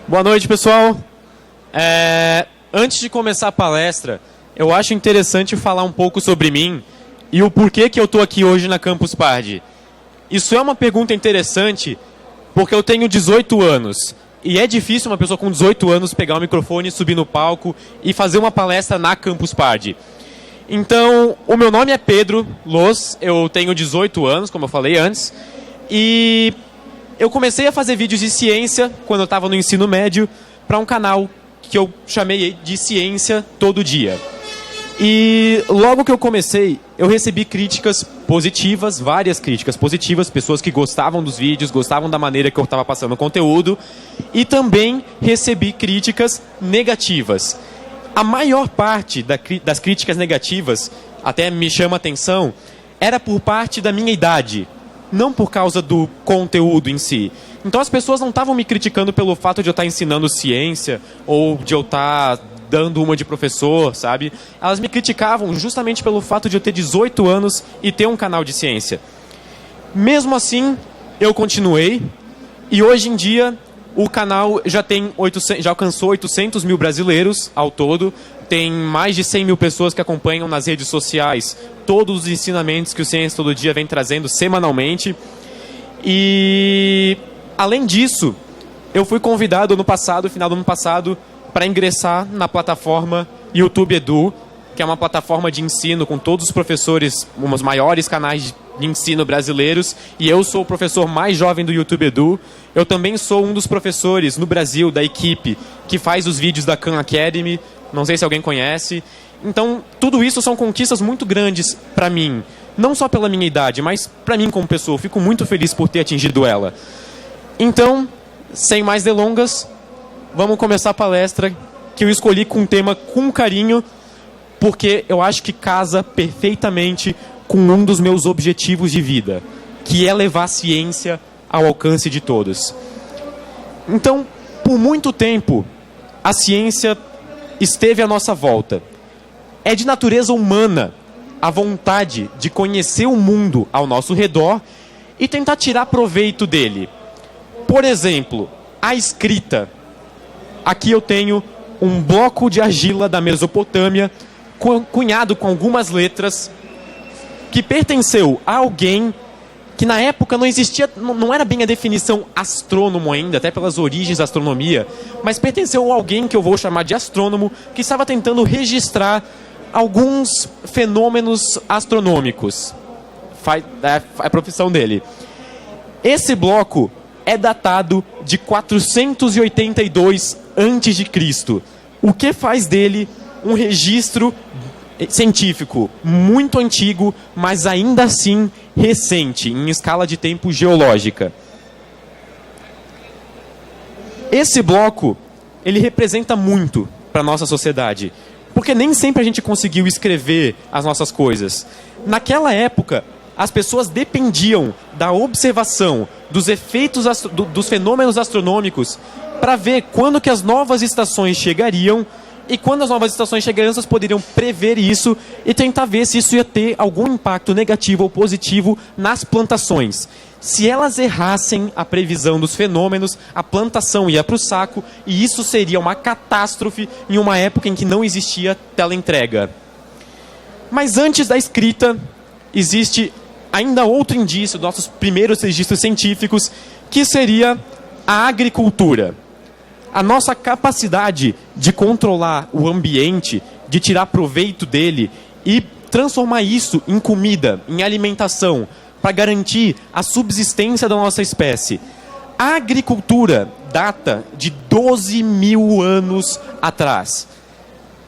Boa noite, pessoal. Antes de começar a palestra, eu acho interessante falar um pouco sobre mim e o porquê que eu estou aqui hoje na Campus Party. Isso é uma pergunta interessante porque eu tenho 18 anos e é difícil uma pessoa com 18 anos pegar o microfone, subir no palco e fazer uma palestra na Campus Party. Então, o meu nome é Pedro Loz, eu tenho 18 anos, como eu falei antes, e eu comecei a fazer vídeos de ciência quando eu estava no ensino médio para um canal que eu chamei de Ciência Todo Dia. E logo que eu comecei, eu recebi críticas positivas, várias críticas positivas, pessoas que gostavam dos vídeos, gostavam da maneira que eu estava passando o conteúdo, e também recebi críticas negativas. A maior parte das críticas negativas, até me chama a atenção, era por parte da minha idade, não por causa do conteúdo em si. Então as pessoas não estavam me criticando pelo fato de eu estar ensinando ciência ou de eu estar dando uma de professor, sabe? Elas me criticavam justamente pelo fato de eu ter 18 anos e ter um canal de ciência. Mesmo assim, eu continuei e hoje em dia o canal já alcançou 800 mil brasileiros ao todo. Tem mais de 100 mil pessoas que acompanham nas redes sociais todos os ensinamentos que o Ciência Todo Dia vem trazendo semanalmente. E, além disso, eu fui convidado no final do ano passado, para ingressar na plataforma YouTube Edu, que é uma plataforma de ensino com todos os professores, um dos maiores canais de ensino brasileiros, e eu sou o professor mais jovem do YouTube Edu. Eu também sou um dos professores no Brasil da equipe que faz os vídeos da Khan Academy, não sei se alguém conhece. Então, tudo isso são conquistas muito grandes para mim, não só pela minha idade, mas para mim como pessoa. Eu fico muito feliz por ter atingido ela. Então, sem mais delongas, vamos começar a palestra, que eu escolhi com um tema com carinho, porque eu acho que casa perfeitamente com um dos meus objetivos de vida, que é levar a ciência ao alcance de todos. Então, por muito tempo, a ciência esteve à nossa volta. É de natureza humana a vontade de conhecer o mundo ao nosso redor e tentar tirar proveito dele. Por exemplo, a escrita. Aqui eu tenho um bloco de argila da Mesopotâmia, cunhado com algumas letras, que pertenceu a alguém que na época não existia, não era bem a definição astrônomo ainda, até pelas origens da astronomia, mas pertenceu a alguém que eu vou chamar de astrônomo, que estava tentando registrar alguns fenômenos astronômicos. É a profissão dele. Esse bloco é datado de 482 a.C., o que faz dele um registro científico muito antigo, mas ainda assim recente, em escala de tempo geológica. Esse bloco, ele representa muito para a nossa sociedade, porque nem sempre a gente conseguiu escrever as nossas coisas. Naquela época, as pessoas dependiam da observação dos efeitos dos fenômenos astronômicos para ver quando que as novas estações chegariam, e quando as novas estações chegariam, elas poderiam prever isso e tentar ver se isso ia ter algum impacto negativo ou positivo nas plantações. Se elas errassem a previsão dos fenômenos, a plantação ia para o saco, e isso seria uma catástrofe em uma época em que não existia teleentrega. Mas antes da escrita, existe ainda outro indício dos nossos primeiros registros científicos, que seria a agricultura. A nossa capacidade de controlar o ambiente, de tirar proveito dele e transformar isso em comida, em alimentação, para garantir a subsistência da nossa espécie. A agricultura data de 12 mil anos atrás.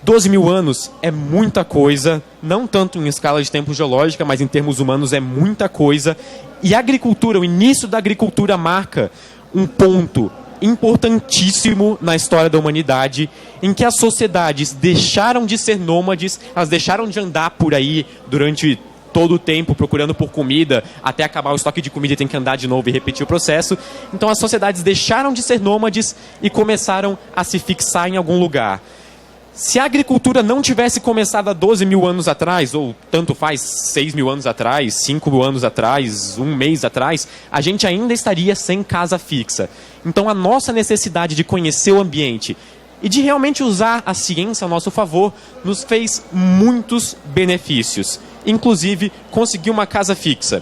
12 mil anos é muita coisa, não tanto em escala de tempo geológica, mas em termos humanos é muita coisa. E a agricultura, o início da agricultura marca um ponto importantíssimo na história da humanidade, em que as sociedades deixaram de ser nômades, elas deixaram de andar por aí durante todo o tempo procurando por comida, até acabar o estoque de comida e tem que andar de novo e repetir o processo. Então as sociedades deixaram de ser nômades e começaram a se fixar em algum lugar. Se a agricultura não tivesse começado há 12 mil anos atrás, ou tanto faz 6 mil anos atrás, 5 mil anos atrás, um mês atrás, a gente ainda estaria sem casa fixa. Então a nossa necessidade de conhecer o ambiente e de realmente usar a ciência a nosso favor nos fez muitos benefícios, inclusive conseguir uma casa fixa.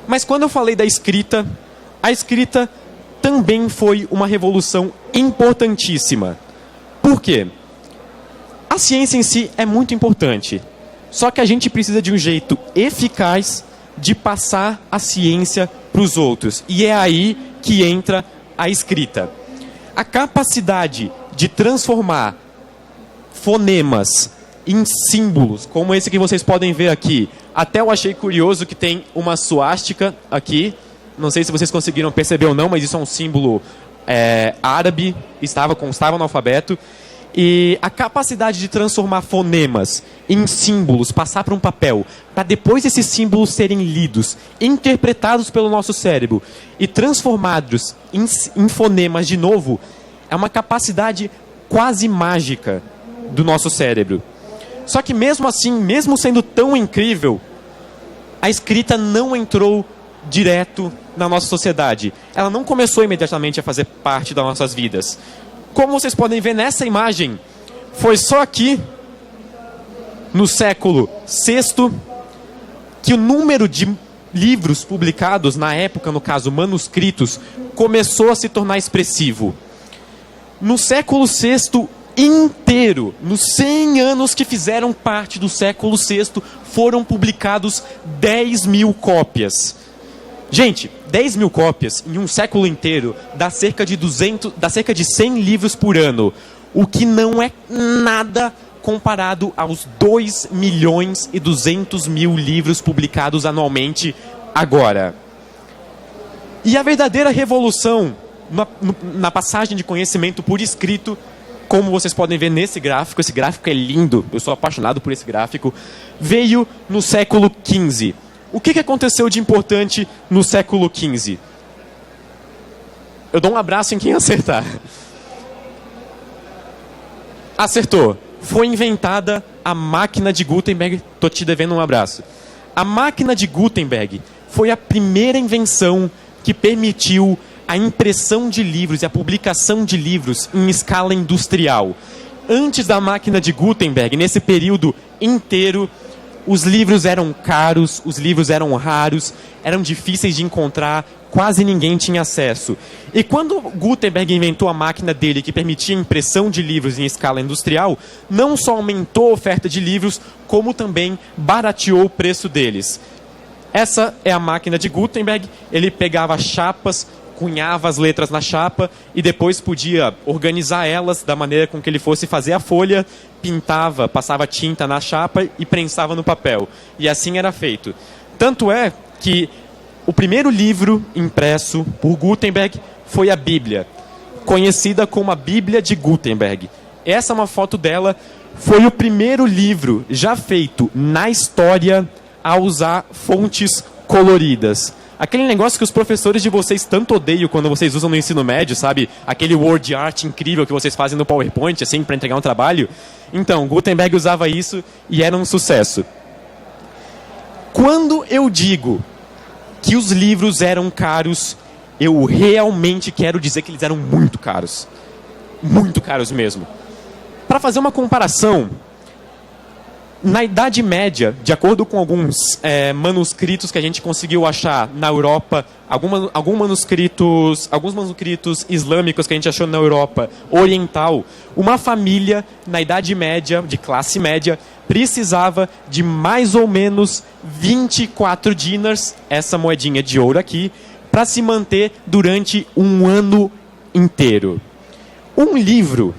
Mas quando eu falei da escrita, a escrita também foi uma revolução importantíssima. Por quê? A ciência em si é muito importante, só que a gente precisa de um jeito eficaz de passar a ciência para os outros. E é aí que entra a escrita. A capacidade de transformar fonemas em símbolos, como esse que vocês podem ver aqui. Até eu achei curioso que tem uma suástica aqui. Não sei se vocês conseguiram perceber ou não, mas isso é um símbolo árabe, constava no alfabeto. E a capacidade de transformar fonemas em símbolos, passar para um papel, para depois esses símbolos serem lidos, interpretados pelo nosso cérebro e transformados em fonemas de novo, é uma capacidade quase mágica do nosso cérebro. Só que mesmo assim, mesmo sendo tão incrível, a escrita não entrou direto na nossa sociedade. Ela não começou imediatamente a fazer parte das nossas vidas. Como vocês podem ver nessa imagem, foi só aqui, no século VI, que o número de livros publicados, na época, no caso, manuscritos, começou a se tornar expressivo. No século VI inteiro, nos 100 anos que fizeram parte do século VI, foram publicados 10 mil cópias. Gente, 10 mil cópias em um século inteiro dá cerca de 100 livros por ano, o que não é nada comparado aos 2 milhões e 200 mil livros publicados anualmente agora. E a verdadeira revolução na passagem de conhecimento por escrito, como vocês podem ver nesse gráfico, esse gráfico é lindo, eu sou apaixonado por esse gráfico, veio no século XV. O que aconteceu de importante no século XV? Eu dou um abraço em quem acertar. Acertou. Foi inventada a máquina de Gutenberg. Estou te devendo um abraço. A máquina de Gutenberg foi a primeira invenção que permitiu a impressão de livros e a publicação de livros em escala industrial. Antes da máquina de Gutenberg, nesse período inteiro, os livros eram caros, os livros eram raros, eram difíceis de encontrar, quase ninguém tinha acesso. E quando Gutenberg inventou a máquina dele que permitia a impressão de livros em escala industrial, não só aumentou a oferta de livros, como também barateou o preço deles. Essa é a máquina de Gutenberg. Ele pegava chapas, cunhava as letras na chapa e depois podia organizar elas da maneira com que ele fosse fazer a folha, pintava, passava tinta na chapa e prensava no papel. E assim era feito. Tanto é que o primeiro livro impresso por Gutenberg foi a Bíblia, conhecida como a Bíblia de Gutenberg. Essa é uma foto dela. Foi o primeiro livro já feito na história a usar fontes coloridas. Aquele negócio que os professores de vocês tanto odeiam quando vocês usam no ensino médio, sabe? Aquele word art incrível que vocês fazem no PowerPoint, assim, para entregar um trabalho. Então, Gutenberg usava isso e era um sucesso. Quando eu digo que os livros eram caros, eu realmente quero dizer que eles eram muito caros. Muito caros mesmo. Para fazer uma comparação, na Idade Média, de acordo com alguns manuscritos que a gente conseguiu achar na Europa, alguns manuscritos islâmicos que a gente achou na Europa Oriental, uma família na Idade Média, de classe média, precisava de mais ou menos 24 dinars, essa moedinha de ouro aqui, para se manter durante um ano inteiro. Um livro,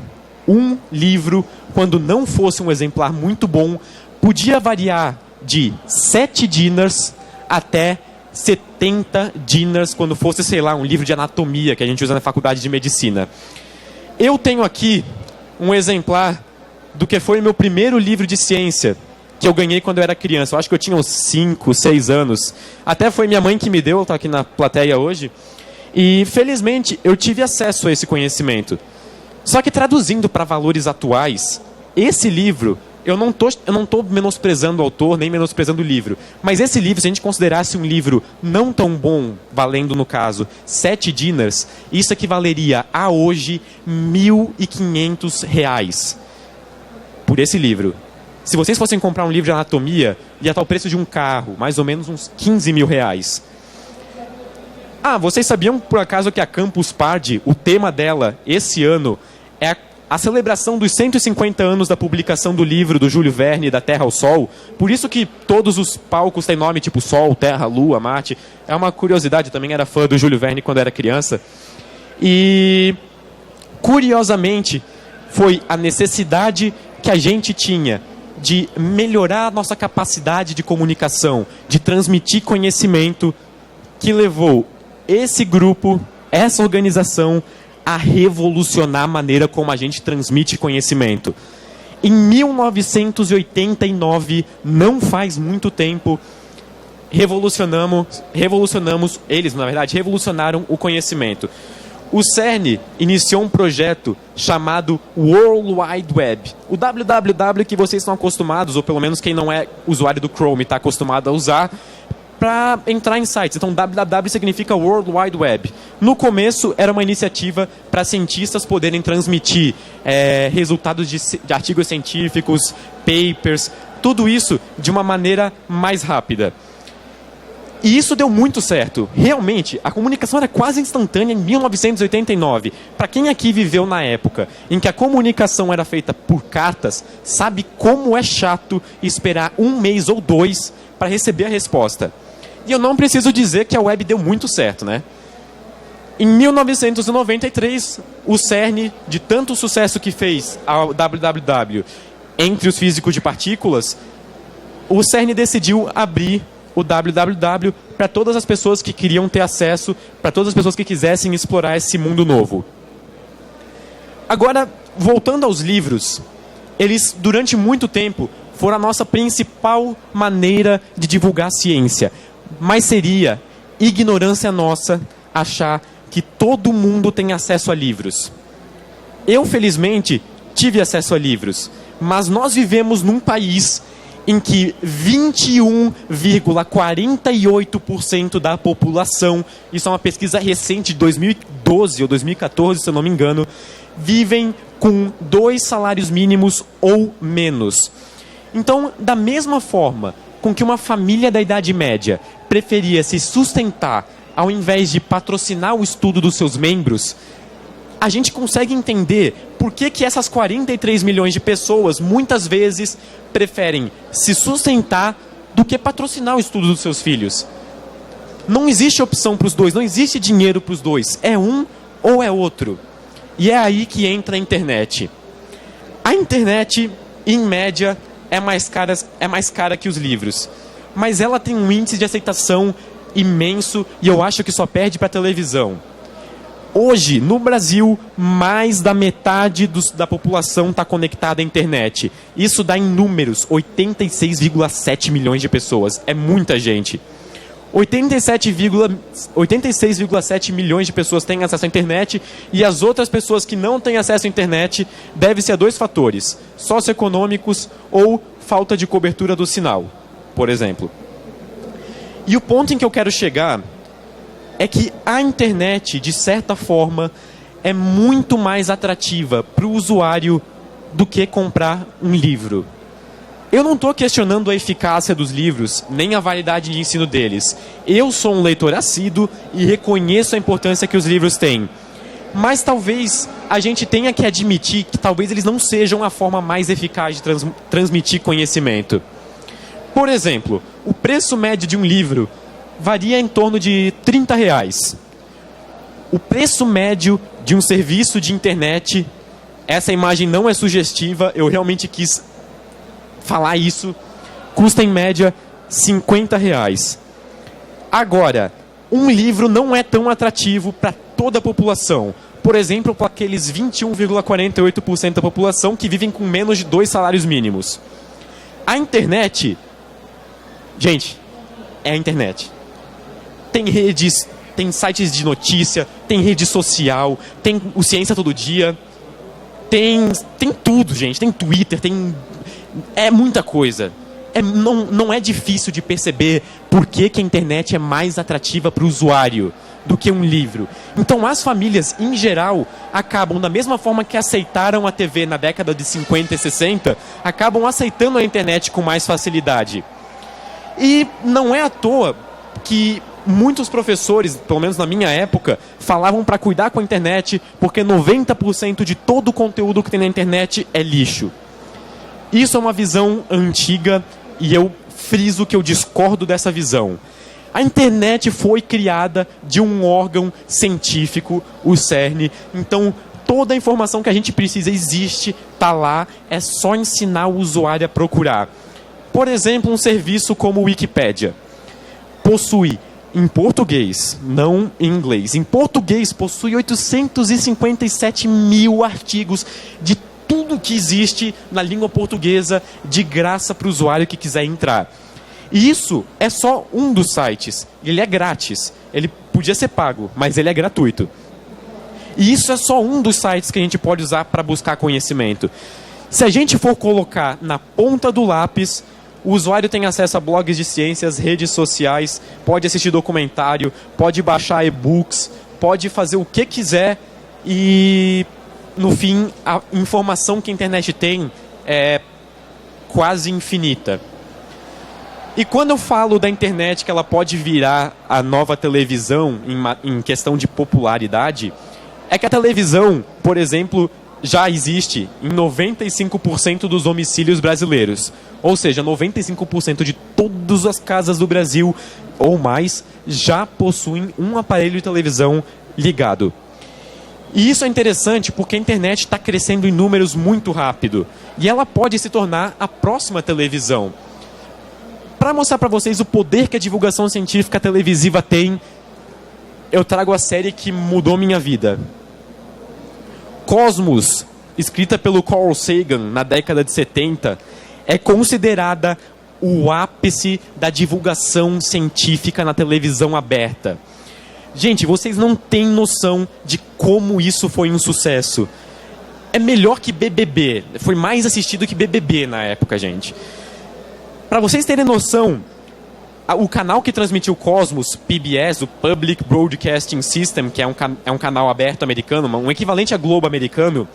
quando não fosse um exemplar muito bom, podia variar de 7 dinars até 70 dinars, quando fosse, sei lá, um livro de anatomia que a gente usa na faculdade de medicina. Eu tenho aqui um exemplar do que foi meu primeiro livro de ciência, que eu ganhei quando eu era criança. Eu acho que eu tinha uns 5, 6 anos. Até foi minha mãe que me deu, está aqui na plateia hoje. E, felizmente, eu tive acesso a esse conhecimento. Só que traduzindo para valores atuais, esse livro, eu não tô menosprezando o autor, nem menosprezando o livro, mas esse livro, se a gente considerasse um livro não tão bom, valendo no caso 7 dinars, isso equivaleria a hoje R$ 1.500 por esse livro. Se vocês fossem comprar um livro de anatomia, ia estar o preço de um carro, mais ou menos uns R$ 15 mil. Ah, vocês sabiam por acaso que a Campus Party, o tema dela esse ano é a celebração dos 150 anos da publicação do livro do Júlio Verne, Da Terra ao Sol? Por isso que todos os palcos têm nome tipo Sol, Terra, Lua, Marte. É uma curiosidade, eu também era fã do Júlio Verne quando era criança. E, curiosamente, foi a necessidade que a gente tinha de melhorar a nossa capacidade de comunicação, de transmitir conhecimento, que levou esse grupo, essa organização, a revolucionar a maneira como a gente transmite conhecimento. Em 1989, não faz muito tempo, eles, na verdade, revolucionaram o conhecimento. O CERN iniciou um projeto chamado World Wide Web. O www que vocês estão acostumados, ou pelo menos quem não é usuário do Chrome está acostumado a usar, para entrar em sites. Então, www significa World Wide Web. No começo, era uma iniciativa para cientistas poderem transmitir resultados de artigos científicos, papers, tudo isso de uma maneira mais rápida. E isso deu muito certo. Realmente, a comunicação era quase instantânea em 1989. Para quem aqui viveu na época em que a comunicação era feita por cartas, sabe como é chato esperar 1 mês ou 2 para receber a resposta. E eu não preciso dizer que a web deu muito certo, né? Em 1993, o CERN, de tanto sucesso que fez a www entre os físicos de partículas, o CERN decidiu abrir o www para todas as pessoas que queriam ter acesso, para todas as pessoas que quisessem explorar esse mundo novo. Agora, voltando aos livros, eles, durante muito tempo, foram a nossa principal maneira de divulgar a ciência. Mas seria ignorância nossa achar que todo mundo tem acesso a livros. Eu, felizmente, tive acesso a livros, mas nós vivemos num país em que 21,48% da população, isso é uma pesquisa recente de 2012 ou 2014, se eu não me engano, vivem com 2 salários mínimos ou menos. Então, da mesma forma com que uma família da Idade Média preferia se sustentar ao invés de patrocinar o estudo dos seus membros, a gente consegue entender por que essas 43 milhões de pessoas muitas vezes preferem se sustentar do que patrocinar o estudo dos seus filhos. Não existe opção para os dois, não existe dinheiro para os dois. É um ou é outro. E é aí que entra a internet. A internet, em média, é mais cara que os livros. Mas ela tem um índice de aceitação imenso e eu acho que só perde para a televisão. Hoje, no Brasil, mais da metade da população está conectada à internet. Isso dá em números 86,7 milhões de pessoas. É muita gente. 86,7 milhões de pessoas têm acesso à internet e as outras pessoas que não têm acesso à internet deve-se a 2 fatores: socioeconômicos ou falta de cobertura do sinal, por exemplo. E o ponto em que eu quero chegar é que a internet, de certa forma, é muito mais atrativa para o usuário do que comprar um livro. Eu não estou questionando a eficácia dos livros, nem a validade de ensino deles. Eu sou um leitor assíduo e reconheço a importância que os livros têm. Mas talvez a gente tenha que admitir que talvez eles não sejam a forma mais eficaz de transmitir conhecimento. Por exemplo, o preço médio de um livro varia em torno de R$30. O preço médio de um serviço de internet, essa imagem não é sugestiva, eu realmente quis falar isso, custa em média R$50. Agora, um livro não é tão atrativo para toda a população. Por exemplo, para aqueles 21,48% da população que vivem com menos de 2 salários mínimos. A internet, gente, é a internet. Tem redes, tem sites de notícia, tem rede social, tem o Ciência Todo Dia. Tem tudo, gente. Tem Twitter, é muita coisa. Não é difícil de perceber por que a internet é mais atrativa para o usuário do que um livro. Então, as famílias, em geral, acabam, da mesma forma que aceitaram a TV na década de 50 e 60, acabam aceitando a internet com mais facilidade. E não é à toa que muitos professores, pelo menos na minha época, falavam para cuidar com a internet, porque 90% de todo o conteúdo que tem na internet é lixo. Isso é uma visão antiga e eu friso que eu discordo dessa visão. A internet foi criada de um órgão científico, o CERN, então toda a informação que a gente precisa existe, está lá, é só ensinar o usuário a procurar. Por exemplo, um serviço como o Wikipédia possui, em português, não em inglês, em português possui 857 mil artigos de tudo que existe na língua portuguesa de graça para o usuário que quiser entrar. E isso é só um dos sites. Ele é grátis. Ele podia ser pago, mas ele é gratuito. E isso é só um dos sites que a gente pode usar para buscar conhecimento. Se a gente for colocar na ponta do lápis, o usuário tem acesso a blogs de ciências, redes sociais, pode assistir documentário, pode baixar e-books, pode fazer o que quiser e, no fim, a informação que a internet tem é quase infinita. E quando eu falo da internet que ela pode virar a nova televisão em questão de popularidade, é que a televisão, por exemplo, já existe em 95% dos domicílios brasileiros. Ou seja, 95% de todas as casas do Brasil ou mais já possuem um aparelho de televisão ligado. E isso é interessante porque a internet está crescendo em números muito rápido. E ela pode se tornar a próxima televisão. Para mostrar para vocês o poder que a divulgação científica televisiva tem, eu trago a série que mudou minha vida. Cosmos, escrita pelo Carl Sagan na década de 70, é considerada o ápice da divulgação científica na televisão aberta. Gente, vocês não têm noção de como isso foi um sucesso. É melhor que BBB. Foi mais assistido que BBB na época, gente. Para vocês terem noção, o canal que transmitiu Cosmos, PBS, o Public Broadcasting System, que é um canal aberto americano, um equivalente a Globo americano,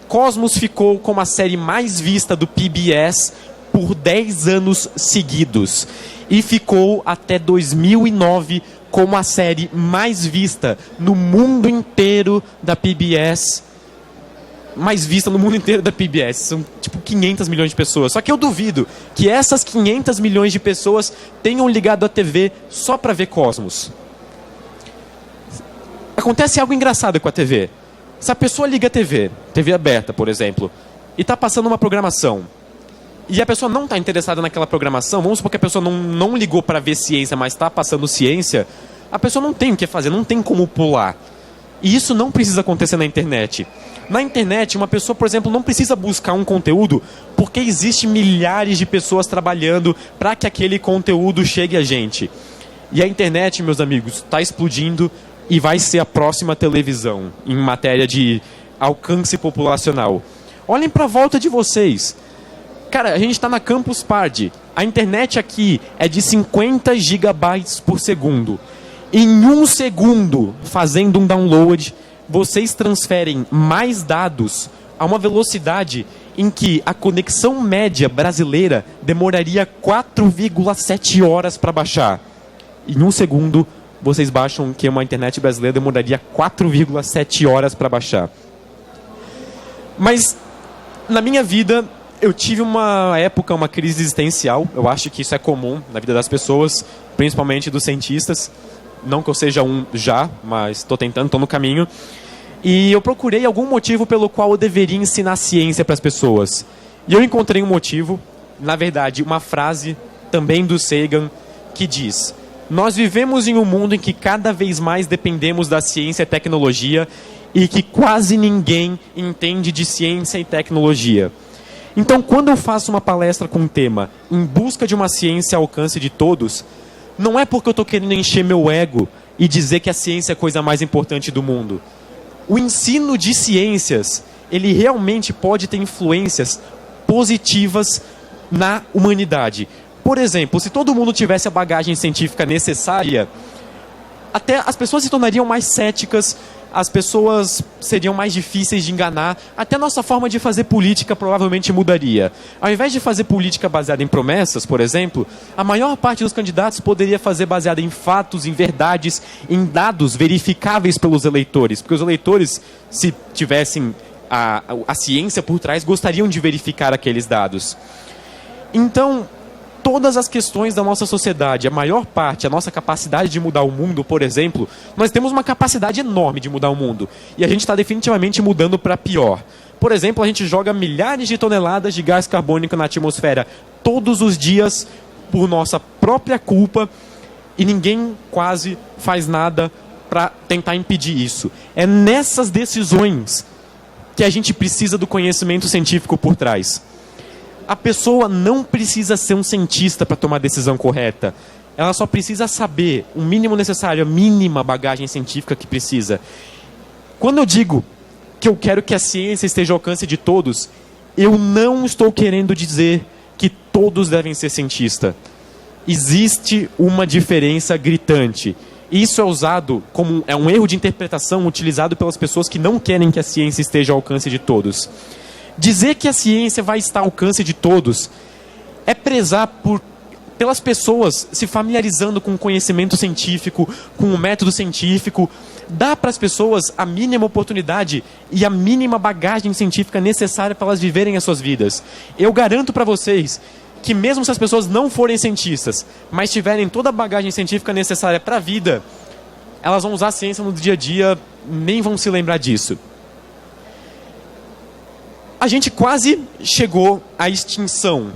Cosmos ficou como a série mais vista do PBS por 10 anos seguidos. E ficou até 2009 como a série mais vista no mundo inteiro da PBS. Mais vista no mundo inteiro da PBS. São tipo 500 milhões de pessoas. Só que eu duvido que essas 500 milhões de pessoas tenham ligado a TV só para ver Cosmos. Acontece algo engraçado com a TV. Se a pessoa liga a TV aberta, por exemplo, e está passando uma programação, e a pessoa não está interessada naquela programação, vamos supor que a pessoa não ligou para ver ciência, mas está passando ciência, a pessoa não tem o que fazer, não tem como pular. E isso não precisa acontecer na internet. Na internet, uma pessoa, por exemplo, não precisa buscar um conteúdo porque existe milhares de pessoas trabalhando para que aquele conteúdo chegue a gente. E a internet, meus amigos, está explodindo e vai ser a próxima televisão em matéria de alcance populacional. Olhem para a volta de vocês. Cara, a gente está na Campus Party. A internet aqui é de 50 gigabytes por segundo. Em um segundo, fazendo um download, vocês transferem mais dados a uma velocidade em que a conexão média brasileira demoraria 4,7 horas para baixar. Em um segundo, vocês baixam que uma internet brasileira demoraria 4,7 horas para baixar. Mas, na minha vida, eu tive uma época, uma crise existencial. Eu acho que isso é comum na vida das pessoas, principalmente dos cientistas. Não que eu seja um já, mas estou tentando, estou no caminho. E eu procurei algum motivo pelo qual eu deveria ensinar ciência para as pessoas. E eu encontrei um motivo, na verdade, uma frase também do Sagan, que diz: nós vivemos em um mundo em que cada vez mais dependemos da ciência e tecnologia e que quase ninguém entende de ciência e tecnologia. Então, quando eu faço uma palestra com um tema em busca de uma ciência ao alcance de todos, não é porque eu estou querendo encher meu ego e dizer que a ciência é a coisa mais importante do mundo. O ensino de ciências, ele realmente pode ter influências positivas na humanidade. Por exemplo, se todo mundo tivesse a bagagem científica necessária, até as pessoas se tornariam mais céticas, as pessoas seriam mais difíceis de enganar, até nossa forma de fazer política provavelmente mudaria. Ao invés de fazer política baseada em promessas, por exemplo, a maior parte dos candidatos poderia fazer baseada em fatos, em verdades, em dados verificáveis pelos eleitores, porque os eleitores, se tivessem a ciência por trás, gostariam de verificar aqueles dados. Então, todas as questões da nossa sociedade, a maior parte, a nossa capacidade de mudar o mundo, por exemplo, nós temos uma capacidade enorme de mudar o mundo. E a gente está definitivamente mudando para pior. Por exemplo, a gente joga milhares de toneladas de gás carbônico na atmosfera todos os dias por nossa própria culpa e ninguém quase faz nada para tentar impedir isso. É nessas decisões que a gente precisa do conhecimento científico por trás. A pessoa não precisa ser um cientista para tomar a decisão correta. Ela só precisa saber o mínimo necessário, a mínima bagagem científica que precisa. Quando eu digo que eu quero que a ciência esteja ao alcance de todos, eu não estou querendo dizer que todos devem ser cientistas. Existe uma diferença gritante. Isso é usado como um erro de interpretação utilizado pelas pessoas que não querem que a ciência esteja ao alcance de todos. Dizer que a ciência vai estar ao alcance de todos é prezar pelas pessoas se familiarizando com o conhecimento científico, com o método científico. Dá para as pessoas a mínima oportunidade e a mínima bagagem científica necessária para elas viverem as suas vidas. Eu garanto para vocês que mesmo se as pessoas não forem cientistas, mas tiverem toda a bagagem científica necessária para a vida, elas vão usar a ciência no dia a dia, nem vão se lembrar disso. A gente quase chegou à extinção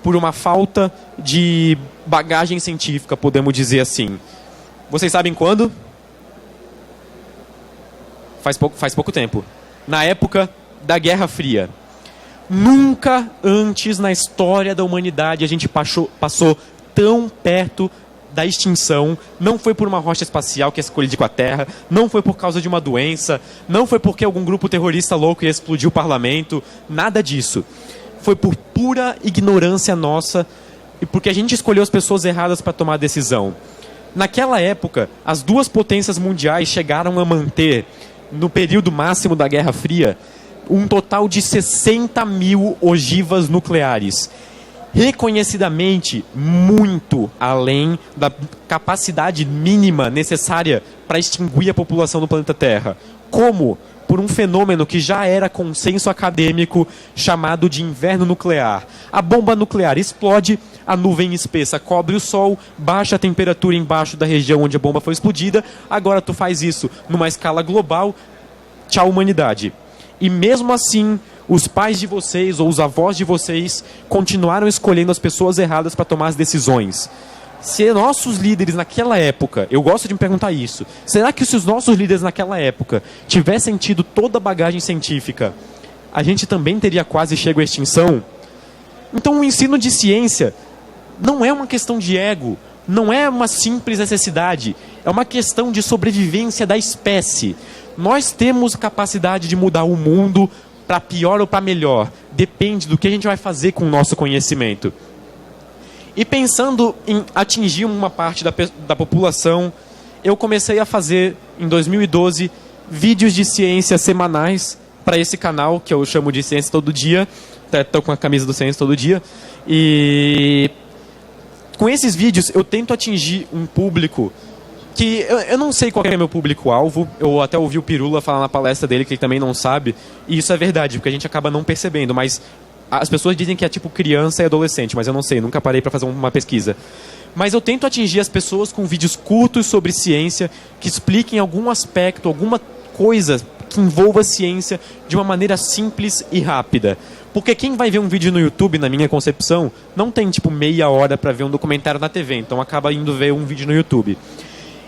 por uma falta de bagagem científica, podemos dizer assim. Vocês sabem quando? Faz pouco tempo. Na época da Guerra Fria. Nunca antes na história da humanidade a gente passou tão perto da extinção. Não foi por uma rocha espacial que ia colidir com a Terra, não foi por causa de uma doença, não foi porque algum grupo terrorista louco ia explodir o parlamento, nada disso. Foi por pura ignorância nossa e porque a gente escolheu as pessoas erradas para tomar a decisão. Naquela época, as duas potências mundiais chegaram a manter, no período máximo da Guerra Fria, um total de 60 mil ogivas nucleares. Reconhecidamente muito além da capacidade mínima necessária para extinguir a população do planeta Terra. Como? Por um fenômeno que já era consenso acadêmico chamado de inverno nuclear. A bomba nuclear explode, a nuvem espessa cobre o Sol, baixa a temperatura embaixo da região onde a bomba foi explodida, agora tu faz isso numa escala global, tchau humanidade. E mesmo assim, os pais de vocês ou os avós de vocês continuaram escolhendo as pessoas erradas para tomar as decisões. Se nossos líderes naquela época, eu gosto de me perguntar isso, será que se os nossos líderes naquela época tivessem tido toda a bagagem científica, a gente também teria quase chego à extinção? Então o ensino de ciência não é uma questão de ego, não é uma simples necessidade, é uma questão de sobrevivência da espécie. Nós temos capacidade de mudar o mundo para pior ou para melhor. Depende do que a gente vai fazer com o nosso conhecimento. E pensando em atingir uma parte da população, eu comecei a fazer, em 2012, vídeos de ciência semanais para esse canal, que eu chamo de Ciência Todo Dia. Estou com a camisa do Ciência Todo Dia. E com esses vídeos eu tento atingir um público que eu não sei qual é meu público-alvo. Eu até ouvi o Pirula falar na palestra dele que ele também não sabe. E isso é verdade, porque a gente acaba não percebendo. Mas as pessoas dizem que é tipo criança e adolescente, mas eu não sei, nunca parei para fazer uma pesquisa. Mas eu tento atingir as pessoas com vídeos curtos sobre ciência, que expliquem algum aspecto, alguma coisa que envolva ciência de uma maneira simples e rápida. Porque quem vai ver um vídeo no YouTube, na minha concepção, não tem tipo meia hora para ver um documentário na TV, então acaba indo ver um vídeo no YouTube.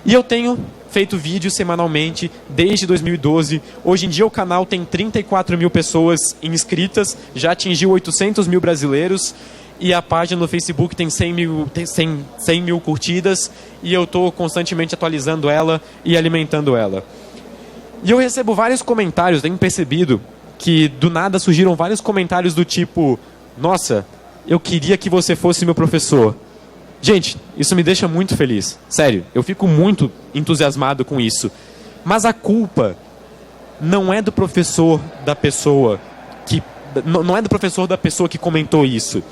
E eu tenho feito vídeos semanalmente desde 2012. Hoje em dia o canal tem 34 mil pessoas inscritas, já atingiu 800 mil brasileiros. E a página no Facebook tem 100 mil curtidas. E eu estou constantemente atualizando ela e alimentando ela. E eu recebo vários comentários, tenho percebido que do nada surgiram vários comentários do tipo: nossa, eu queria que você fosse meu professor. Gente, isso me deixa muito feliz. Sério, eu fico muito entusiasmado com isso. Mas a culpa não é do professor da pessoa que... Não é do professor da pessoa que comentou isso.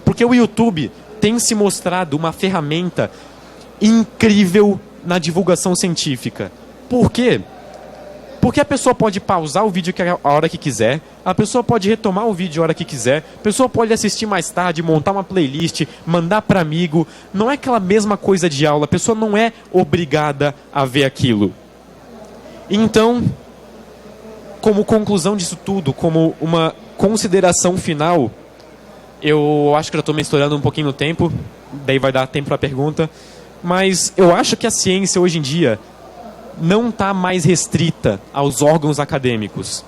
Porque o YouTube tem se mostrado uma ferramenta incrível na divulgação científica. Por quê? Porque a pessoa pode pausar o vídeo a hora que quiser, a pessoa pode retomar o vídeo a hora que quiser, a pessoa pode assistir mais tarde, montar uma playlist, mandar para amigo. Não é aquela mesma coisa de aula, a pessoa não é obrigada a ver aquilo. Então, como conclusão disso tudo, como uma consideração final, eu acho que já estou me estourando um pouquinho no tempo, daí vai dar tempo para a pergunta, mas eu acho que a ciência hoje em dia não está mais restrita aos órgãos acadêmicos.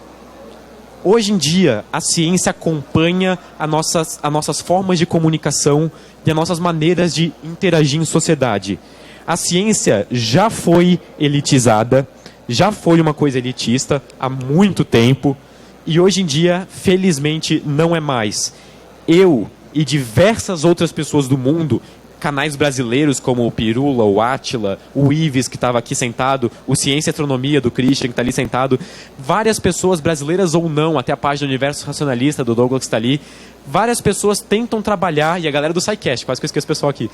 Hoje em dia, a ciência acompanha as nossas formas de comunicação e as nossas maneiras de interagir em sociedade. A ciência já foi elitizada, já foi uma coisa elitista há muito tempo, e hoje em dia, felizmente, não é mais. Eu e diversas outras pessoas do mundo, canais brasileiros como o Pirula, o Átila, o Ives, que estava aqui sentado, o Ciência e Astronomia, do Christian, que está ali sentado, várias pessoas, brasileiras ou não, até a página do Universo Racionalista, do Douglas, que está ali, várias pessoas tentam trabalhar, e a galera do SciCast, quase que eu esqueço o pessoal aqui,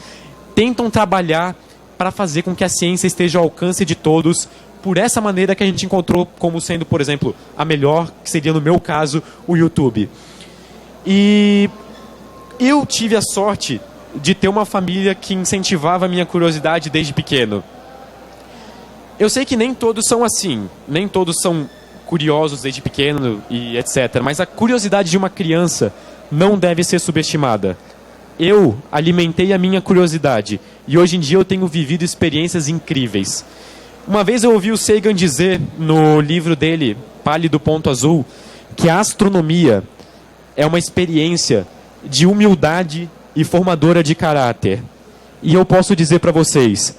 tentam trabalhar para fazer com que a ciência esteja ao alcance de todos, por essa maneira que a gente encontrou como sendo, por exemplo, a melhor, que seria, no meu caso, o YouTube. E eu tive a sorte de ter uma família que incentivava a minha curiosidade desde pequeno. Eu sei que nem todos são assim, nem todos são curiosos desde pequeno e etc. Mas a curiosidade de uma criança não deve ser subestimada. Eu alimentei a minha curiosidade e hoje em dia eu tenho vivido experiências incríveis. Uma vez eu ouvi o Sagan dizer no livro dele, Pálido Ponto Azul, que a astronomia é uma experiência de humildade e formadora de caráter. E eu posso dizer para vocês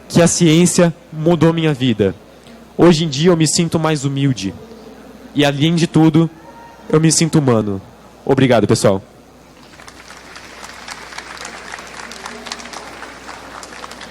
que a ciência mudou minha vida. Hoje em dia eu me sinto mais humilde. E além de tudo, eu me sinto humano. Obrigado, pessoal.